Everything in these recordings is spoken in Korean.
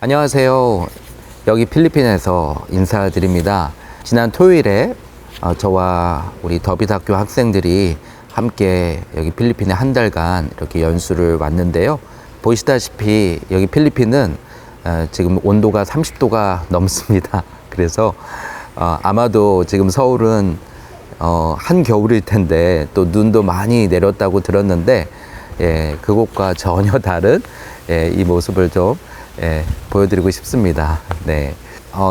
안녕하세요. 여기 필리핀에서 인사드립니다. 지난 토요일에 저와 우리 더빗학교 학생들이 함께 여기 필리핀에 한 달간 이렇게 연수를 왔는데요. 보시다시피 여기 필리핀은 지금 온도가 30도가 넘습니다. 그래서 아마도 지금 서울은 한겨울일 텐데 또 눈도 많이 내렸다고 들었는데 그곳과 전혀 다른 이 모습을 좀 보여드리고 싶습니다. 네.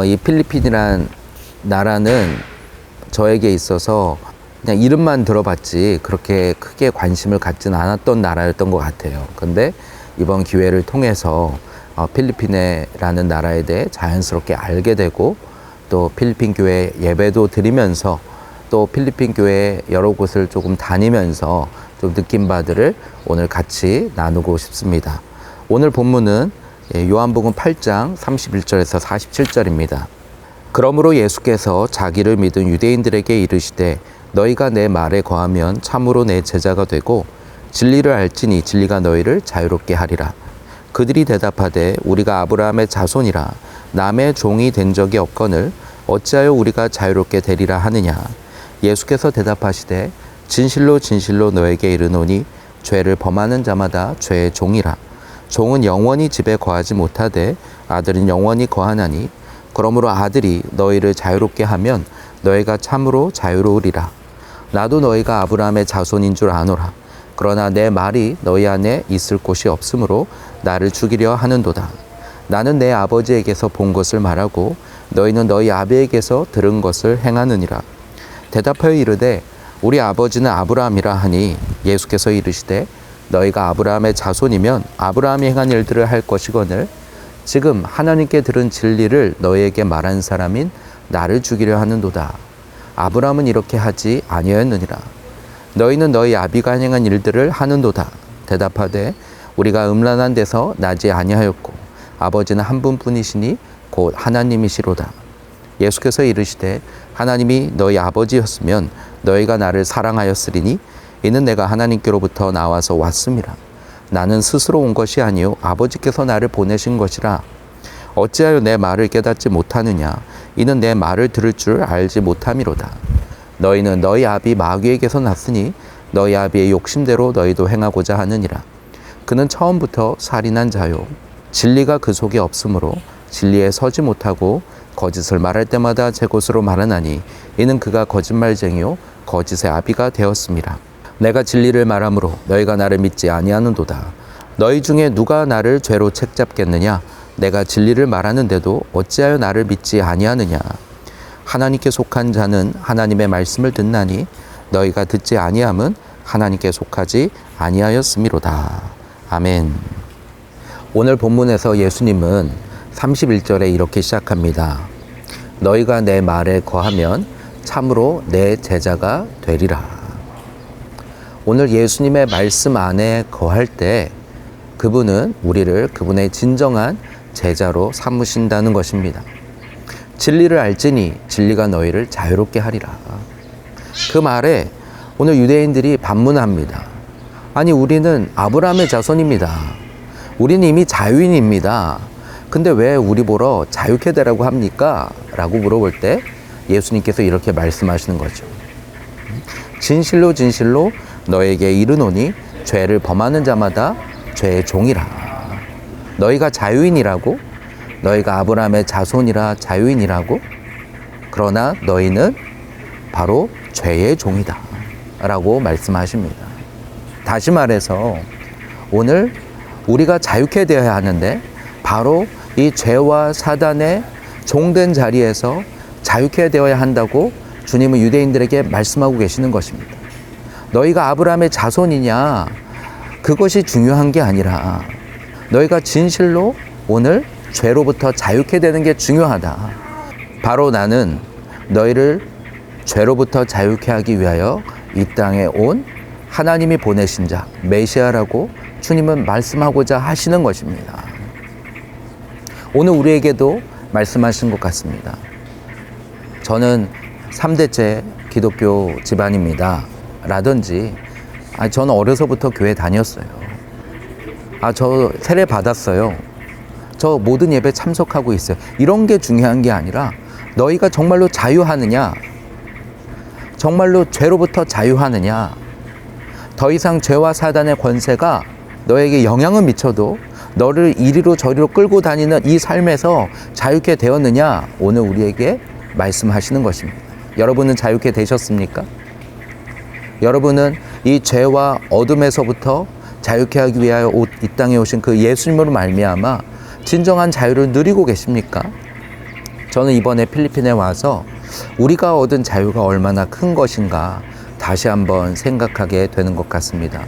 이 필리핀이란 나라는 저에게 있어서 그냥 이름만 들어봤지 그렇게 크게 관심을 갖지는 않았던 나라였던 것 같아요. 근데 이번 기회를 통해서 필리핀이라는 나라에 대해 자연스럽게 알게 되고 또 필리핀 교회 예배도 드리면서 또 필리핀 교회 여러 곳을 조금 다니면서 좀 느낀 바들을 오늘 같이 나누고 싶습니다. 오늘 본문은 요한복음 8장 31절에서 47절입니다. 그러므로 예수께서 자기를 믿은 유대인들에게 이르시되 너희가 내 말에 거하면 참으로 내 제자가 되고 진리를 알지니 진리가 너희를 자유롭게 하리라. 그들이 대답하되 우리가 아브라함의 자손이라 남의 종이 된 적이 없거늘 어찌하여 우리가 자유롭게 되리라 하느냐. 예수께서 대답하시되 진실로 진실로 너에게 이르노니 죄를 범하는 자마다 죄의 종이라. 종은 영원히 집에 거하지 못하되 아들은 영원히 거하나니 그러므로 아들이 너희를 자유롭게 하면 너희가 참으로 자유로우리라. 나도 너희가 아브라함의 자손인 줄 아노라. 그러나 내 말이 너희 안에 있을 곳이 없으므로 나를 죽이려 하는도다. 나는 내 아버지에게서 본 것을 말하고 너희는 너희 아비에게서 들은 것을 행하느니라. 대답하여 이르되 우리 아버지는 아브라함이라 하니 예수께서 이르시되 너희가 아브라함의 자손이면 아브라함이 행한 일들을 할 것이거늘 지금 하나님께 들은 진리를 너희에게 말한 사람인 나를 죽이려 하는도다. 아브라함은 이렇게 하지 아니하였느니라. 너희는 너희 아비가 행한 일들을 하는도다. 대답하되 우리가 음란한 데서 나지 아니하였고 아버지는 한 분뿐이시니 곧 하나님이시로다. 예수께서 이르시되 하나님이 너희 아버지였으면 너희가 나를 사랑하였으리니 이는 내가 하나님께로부터 나와서 왔음이라. 나는 스스로 온 것이 아니요 아버지께서 나를 보내신 것이라. 어찌하여 내 말을 깨닫지 못하느냐. 이는 내 말을 들을 줄 알지 못함이로다. 너희는 너희 아비 마귀에게서 났으니 너희 아비의 욕심대로 너희도 행하고자 하느니라. 그는 처음부터 살인한 자요 진리가 그 속에 없으므로 진리에 서지 못하고 거짓을 말할 때마다 제 것으로 말하나니 이는 그가 거짓말쟁이요 거짓의 아비가 되었음이라. 내가 진리를 말하므로 너희가 나를 믿지 아니하는도다. 너희 중에 누가 나를 죄로 책잡겠느냐. 내가 진리를 말하는데도 어찌하여 나를 믿지 아니하느냐. 하나님께 속한 자는 하나님의 말씀을 듣나니 너희가 듣지 아니함은 하나님께 속하지 아니하였음이로다. 아멘. 오늘 본문에서 예수님은 31절에 이렇게 시작합니다. 너희가 내 말에 거하면 참으로 내 제자가 되리라. 오늘 예수님의 말씀 안에 거할 때 그분은 우리를 그분의 진정한 제자로 삼으신다는 것입니다. 진리를 알지니 진리가 너희를 자유롭게 하리라. 그 말에 오늘 유대인들이 반문합니다. 아니 우리는 아브라함의 자손입니다. 우리는 이미 자유인입니다. 근데 왜 우리 보러 자유케 되라고 합니까? 라고 물어볼 때 예수님께서 이렇게 말씀하시는 거죠. 진실로 진실로 너에게 이르노니 죄를 범하는 자마다 죄의 종이라. 너희가 자유인이라고? 너희가 아브라함의 자손이라 자유인이라고? 그러나 너희는 바로 죄의 종이다 라고 말씀하십니다. 다시 말해서 오늘 우리가 자유케 되어야 하는데 바로 이 죄와 사단의 종된 자리에서 자유케 되어야 한다고 주님은 유대인들에게 말씀하고 계시는 것입니다. 너희가 아브라함의 자손이냐 그것이 중요한 게 아니라 너희가 진실로 오늘 죄로부터 자유케 되는 게 중요하다. 바로 나는 너희를 죄로부터 자유케 하기 위하여 이 땅에 온 하나님이 보내신 자 메시아라고 주님은 말씀하고자 하시는 것입니다. 오늘 우리에게도 말씀하신 것 같습니다. 저는 3대째 기독교 집안입니다. 라든지 저는 어려서부터 교회 다녔어요. 저 세례 받았어요. 저 모든 예배 참석하고 있어요. 이런 게 중요한 게 아니라 너희가 정말로 자유하느냐, 정말로 죄로부터 자유하느냐, 더 이상 죄와 사단의 권세가 너에게 영향을 미쳐도 너를 이리로 저리로 끌고 다니는 이 삶에서 자유케 되었느냐, 오늘 우리에게 말씀하시는 것입니다. 여러분은 자유케 되셨습니까? 여러분은 이 죄와 어둠에서부터 자유케 하기 위하여 이 땅에 오신 그 예수님으로 말미암아 진정한 자유를 누리고 계십니까? 저는 이번에 필리핀에 와서 우리가 얻은 자유가 얼마나 큰 것인가 다시 한번 생각하게 되는 것 같습니다.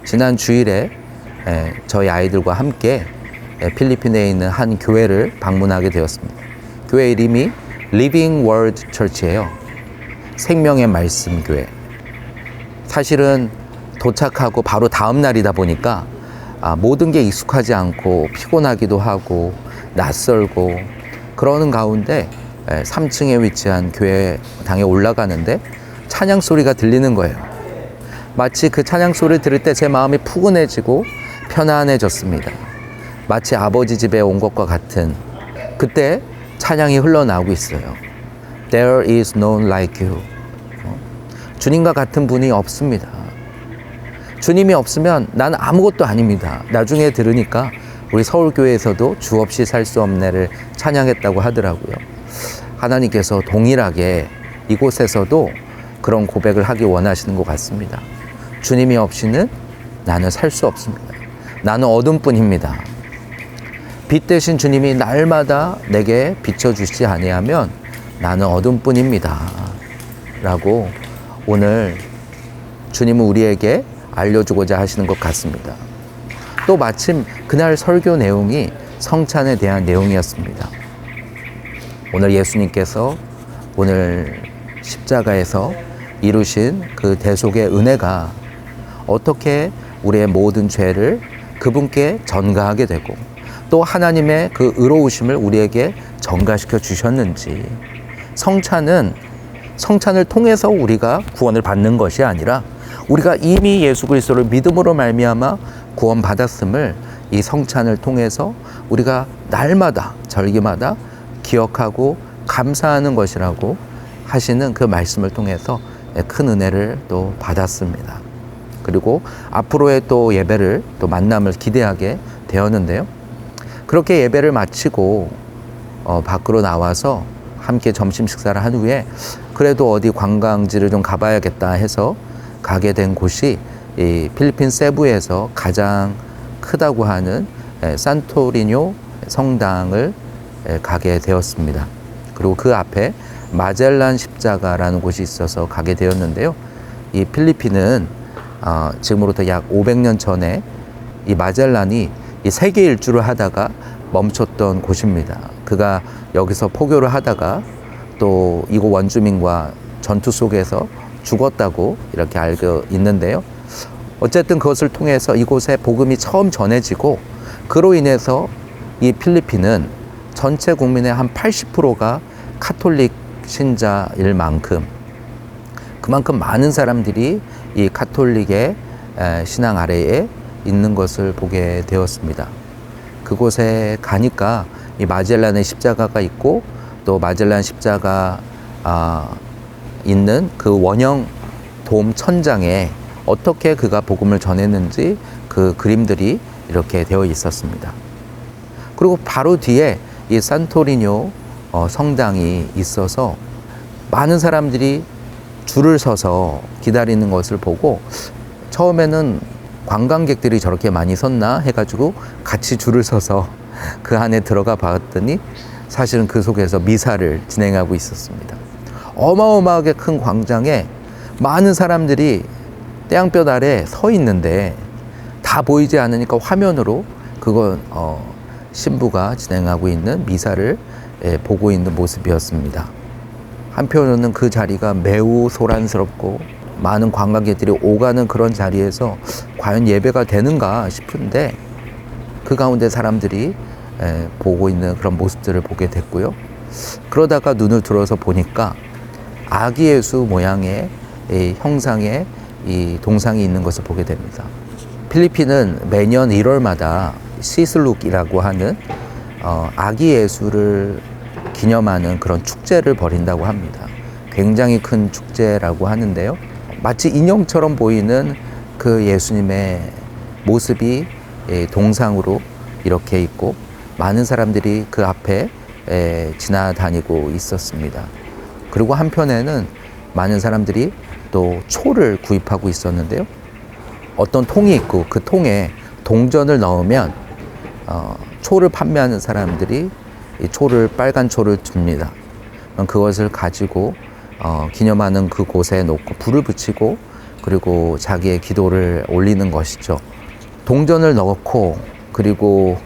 지난 주일에 저희 아이들과 함께 필리핀에 있는 한 교회를 방문하게 되었습니다. 교회 이름이 Living Word Church예요. 생명의 말씀 교회. 사실은 도착하고 바로 다음 날이다 보니까 모든 게 익숙하지 않고 피곤하기도 하고 낯설고 그러는 가운데 3층에 위치한 교회당에 올라가는데 찬양 소리가 들리는 거예요. 마치 그 찬양 소리를 들을 때 제 마음이 푸근해지고 편안해졌습니다. 마치 아버지 집에 온 것과 같은 그때 찬양이 흘러나오고 있어요. There is none like you. 주님과 같은 분이 없습니다. 주님이 없으면 나는 아무것도 아닙니다. 나중에 들으니까 우리 서울교회에서도 주 없이 살 수 없네를 찬양했다고 하더라고요. 하나님께서 동일하게 이곳에서도 그런 고백을 하기 원하시는 것 같습니다. 주님이 없이는 나는 살 수 없습니다. 나는 어둠뿐입니다. 빛 대신 주님이 날마다 내게 비춰주시지 아니하면 나는 어둠뿐입니다. 라고 오늘 주님은 우리에게 알려주고자 하시는 것 같습니다. 또 마침 그날 설교 내용이 성찬에 대한 내용이었습니다. 오늘 예수님께서 오늘 십자가에서 이루신 그 대속의 은혜가 어떻게 우리의 모든 죄를 그분께 전가하게 되고 또 하나님의 그 의로우심을 우리에게 전가시켜 주셨는지, 성찬을 통해서 우리가 구원을 받는 것이 아니라 우리가 이미 예수 그리스도를 믿음으로 말미암아 구원 받았음을 이 성찬을 통해서 우리가 날마다 절기마다 기억하고 감사하는 것이라고 하시는 그 말씀을 통해서 큰 은혜를 또 받았습니다. 그리고 앞으로의 또 예배를 또 만남을 기대하게 되었는데요. 그렇게 예배를 마치고 밖으로 나와서 함께 점심 식사를 한 후에 그래도 어디 관광지를 좀 가봐야겠다 해서 가게 된 곳이 이 필리핀 세부에서 가장 크다고 하는 산토리뇨 성당을 가게 되었습니다. 그리고 그 앞에 마젤란 십자가라는 곳이 있어서 가게 되었는데요. 이 필리핀은 지금으로부터 약 500년 전에 이 마젤란이 이 세계 일주를 하다가 멈췄던 곳입니다. 그가 여기서 포교를 하다가 또 이곳 원주민과 전투 속에서 죽었다고 이렇게 알고 있는데요. 어쨌든 그것을 통해서 이곳에 복음이 처음 전해지고 그로 인해서 이 필리핀은 전체 국민의 한 80%가 카톨릭 신자일 만큼 그만큼 많은 사람들이 이 카톨릭의 신앙 아래에 있는 것을 보게 되었습니다. 그곳에 가니까 이 마젤란의 십자가가 있고 또 마젤란 십자가 있는 그 원형 돔 천장에 어떻게 그가 복음을 전했는지 그 그림들이 이렇게 되어 있었습니다. 그리고 바로 뒤에 이 산토리뇨 성당이 있어서 많은 사람들이 줄을 서서 기다리는 것을 보고 처음에는 관광객들이 저렇게 많이 섰나 해가지고 같이 줄을 서서 그 안에 들어가 봤더니 사실은 그 속에서 미사를 진행하고 있었습니다. 어마어마하게 큰 광장에 많은 사람들이 떼양볕 아래 서 있는데 다 보이지 않으니까 화면으로 그건 신부가 진행하고 있는 미사를 보고 있는 모습이었습니다. 한편으로는 그 자리가 매우 소란스럽고 많은 관광객들이 오가는 그런 자리에서 과연 예배가 되는가 싶은데 그 가운데 사람들이 보고 있는 그런 모습들을 보게 됐고요. 그러다가 눈을 들어서 보니까 아기 예수 모양의 이 형상의 이 동상이 있는 것을 보게 됩니다. 필리핀은 매년 1월마다 시슬룩이라고 하는 아기 예수를 기념하는 그런 축제를 벌인다고 합니다. 굉장히 큰 축제라고 하는데요. 마치 인형처럼 보이는 그 예수님의 모습이 동상으로 이렇게 있고 많은 사람들이 그 앞에 지나다니고 있었습니다. 그리고 한편에는 많은 사람들이 또 초를 구입하고 있었는데요. 어떤 통이 있고 그 통에 동전을 넣으면 초를 판매하는 사람들이 이 초를, 빨간 초를 줍니다. 그것을 가지고 기념하는 그 곳에 놓고 불을 붙이고 그리고 자기의 기도를 올리는 것이죠. 동전을 넣고 그리고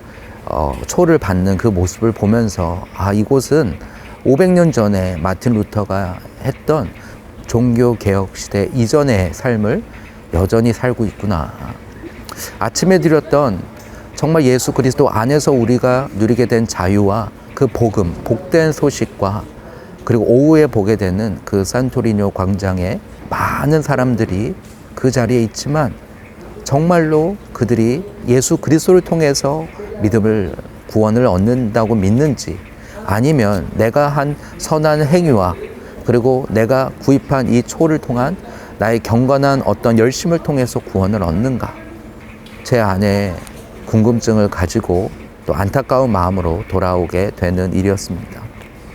초를 받는 그 모습을 보면서 이곳은 500년 전에 마틴 루터가 했던 종교개혁 시대 이전의 삶을 여전히 살고 있구나. 아침에 드렸던 정말 예수 그리스도 안에서 우리가 누리게 된 자유와 그 복음, 복된 소식과 그리고 오후에 보게 되는 그 산토리뇨 광장에 많은 사람들이 그 자리에 있지만 정말로 그들이 예수 그리스도를 통해서 믿음을, 구원을 얻는다고 믿는지 아니면 내가 한 선한 행위와 그리고 내가 구입한 이 초를 통한 나의 경건한 어떤 열심을 통해서 구원을 얻는가, 제 안에 궁금증을 가지고 또 안타까운 마음으로 돌아오게 되는 일이었습니다.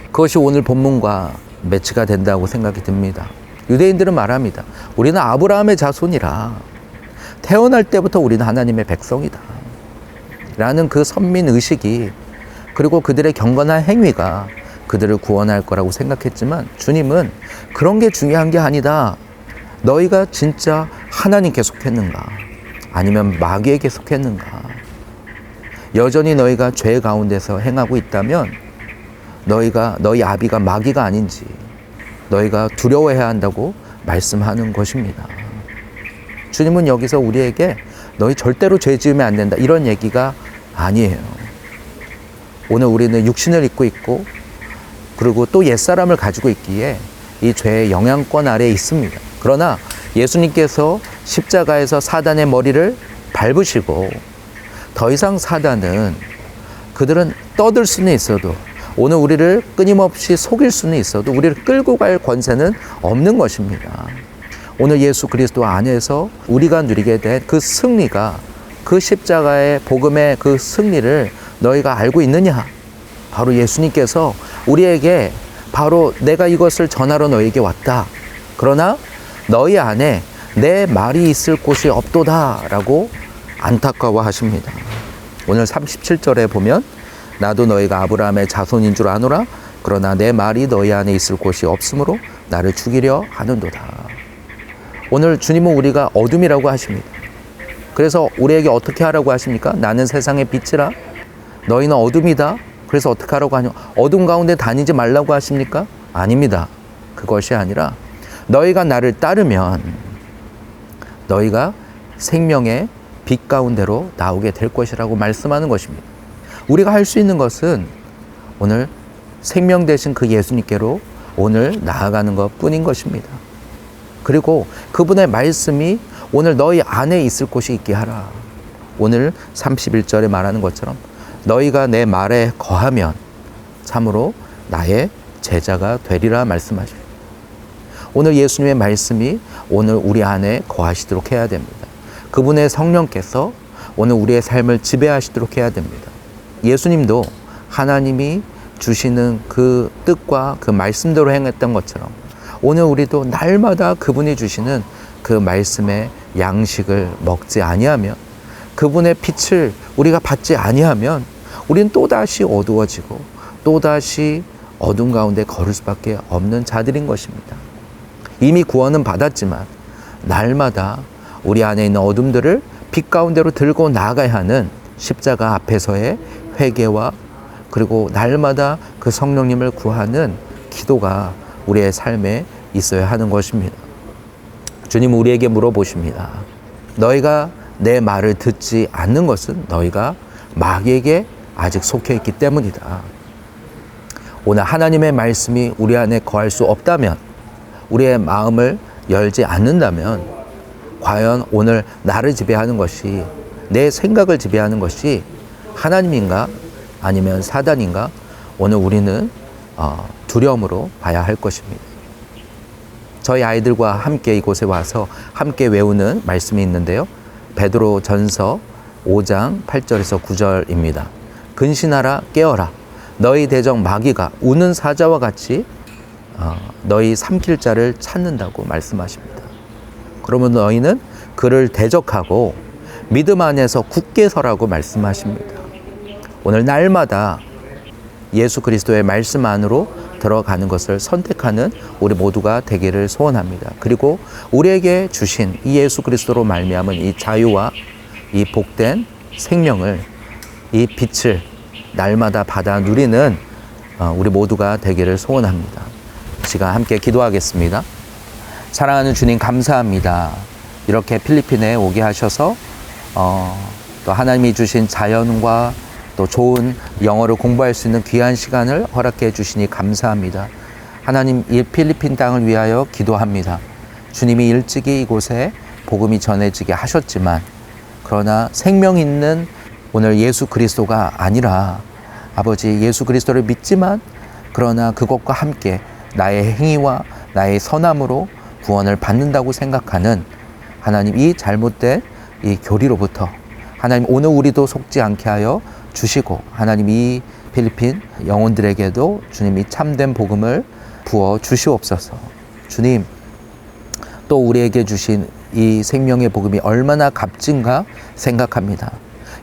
그것이 오늘 본문과 매치가 된다고 생각이 듭니다. 유대인들은 말합니다. 우리는 아브라함의 자손이라, 태어날 때부터 우리는 하나님의 백성이다 라는 그 선민의식이, 그리고 그들의 경건한 행위가 그들을 구원할 거라고 생각했지만 주님은 그런 게 중요한 게 아니다. 너희가 진짜 하나님께 속했는가 아니면 마귀에게 속했는가, 여전히 너희가 죄 가운데서 행하고 있다면 너희 아비가 마귀가 아닌지 너희가 두려워해야 한다고 말씀하는 것입니다. 주님은 여기서 우리에게 너희 절대로 죄 지으면 안 된다 이런 얘기가 아니에요. 오늘 우리는 육신을 입고 있고 그리고 또 옛사람을 가지고 있기에 이 죄의 영향권 아래에 있습니다. 그러나 예수님께서 십자가에서 사단의 머리를 밟으시고 더 이상 사단은, 그들은 떠들 수는 있어도 오늘 우리를 끊임없이 속일 수는 있어도 우리를 끌고 갈 권세는 없는 것입니다. 오늘 예수 그리스도 안에서 우리가 누리게 된 그 승리가, 그 십자가의 복음의 그 승리를 너희가 알고 있느냐? 바로 예수님께서 우리에게 바로 내가 이것을 전하러 너희에게 왔다. 그러나 너희 안에 내 말이 있을 곳이 없도다 라고 안타까워 하십니다. 오늘 37절에 보면 나도 너희가 아브라함의 자손인 줄 아노라. 그러나 내 말이 너희 안에 있을 곳이 없으므로 나를 죽이려 하는도다. 오늘 주님은 우리가 어둠이라고 하십니다. 그래서 우리에게 어떻게 하라고 하십니까? 나는 세상의 빛이라. 너희는 어둠이다. 그래서 어떻게 하라고 하냐? 어둠 가운데 다니지 말라고 하십니까? 아닙니다. 그것이 아니라 너희가 나를 따르면 너희가 생명의 빛 가운데로 나오게 될 것이라고 말씀하는 것입니다. 우리가 할 수 있는 것은 오늘 생명 되신 그 예수님께로 오늘 나아가는 것 뿐인 것입니다. 그리고 그분의 말씀이 오늘 너희 안에 있을 곳이 있게 하라. 오늘 31절에 말하는 것처럼 너희가 내 말에 거하면 참으로 나의 제자가 되리라 말씀하십니다. 오늘 예수님의 말씀이 오늘 우리 안에 거하시도록 해야 됩니다. 그분의 성령께서 오늘 우리의 삶을 지배하시도록 해야 됩니다. 예수님도 하나님이 주시는 그 뜻과 그 말씀대로 행했던 것처럼 오늘 우리도 날마다 그분이 주시는 그 말씀의 양식을 먹지 아니하면, 그분의 빛을 우리가 받지 아니하면 우리는 또다시 어두워지고 또다시 어둠 가운데 걸을 수밖에 없는 자들인 것입니다. 이미 구원은 받았지만 날마다 우리 안에 있는 어둠들을 빛 가운데로 들고 나아가야 하는 십자가 앞에서의 회개와 그리고 날마다 그 성령님을 구하는 기도가 우리의 삶에 있어야 하는 것입니다. 주님은 우리에게 물어보십니다. 너희가 내 말을 듣지 않는 것은 너희가 마귀에게 아직 속해 있기 때문이다. 오늘 하나님의 말씀이 우리 안에 거할 수 없다면, 우리의 마음을 열지 않는다면 과연 오늘 나를 지배하는 것이, 내 생각을 지배하는 것이 하나님인가 아니면 사단인가 오늘 우리는 두려움으로 봐야 할 것입니다. 저희 아이들과 함께 이곳에 와서 함께 외우는 말씀이 있는데요. 베드로 전서 5장 8절에서 9절입니다. 근신하라 깨어라 너희 대적 마귀가 우는 사자와 같이 너희 삼킬 자를 찾는다고 말씀하십니다. 그러면 너희는 그를 대적하고 믿음 안에서 굳게 서라고 말씀하십니다. 오늘 날마다 예수 그리스도의 말씀 안으로 들어가는 것을 선택하는 우리 모두가 되기를 소원합니다. 그리고 우리에게 주신 이 예수 그리스도로 말미암은 이 자유와 이 복된 생명을 이 빛을 날마다 받아 누리는 우리 모두가 되기를 소원합니다. 시간 함께 기도하겠습니다. 사랑하는 주님 감사합니다. 이렇게 필리핀에 오게 하셔서 또 하나님이 주신 자연과 또 좋은 영어를 공부할 수 있는 귀한 시간을 허락해 주시니 감사합니다. 하나님 이 필리핀 땅을 위하여 기도합니다. 주님이 일찍이 이곳에 복음이 전해지게 하셨지만 그러나 생명 있는 오늘 예수 그리스도가 아니라 아버지 예수 그리스도를 믿지만 그러나 그것과 함께 나의 행위와 나의 선함으로 구원을 받는다고 생각하는 하나님 이 잘못된 이 교리로부터 하나님 오늘 우리도 속지 않게 하여 주시고 하나님 이 필리핀 영혼들에게도 주님이 참된 복음을 부어 주시옵소서. 주님 또 우리에게 주신 이 생명의 복음이 얼마나 값진가 생각합니다.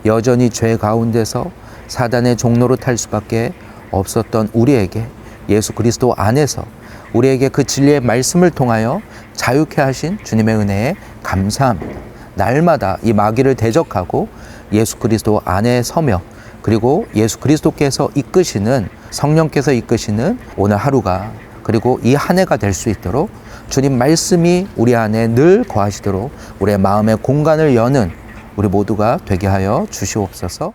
여전히 죄 가운데서 사단의 종로로 탈 수밖에 없었던 우리에게 예수 그리스도 안에서 우리에게 그 진리의 말씀을 통하여 자유케 하신 주님의 은혜에 감사합니다. 날마다 이 마귀를 대적하고 예수 그리스도 안에 서며 그리고 예수 그리스도께서 이끄시는 성령께서 이끄시는 오늘 하루가 그리고 이 한 해가 될 수 있도록 주님 말씀이 우리 안에 늘 거하시도록 우리의 마음의 공간을 여는 우리 모두가 되게 하여 주시옵소서.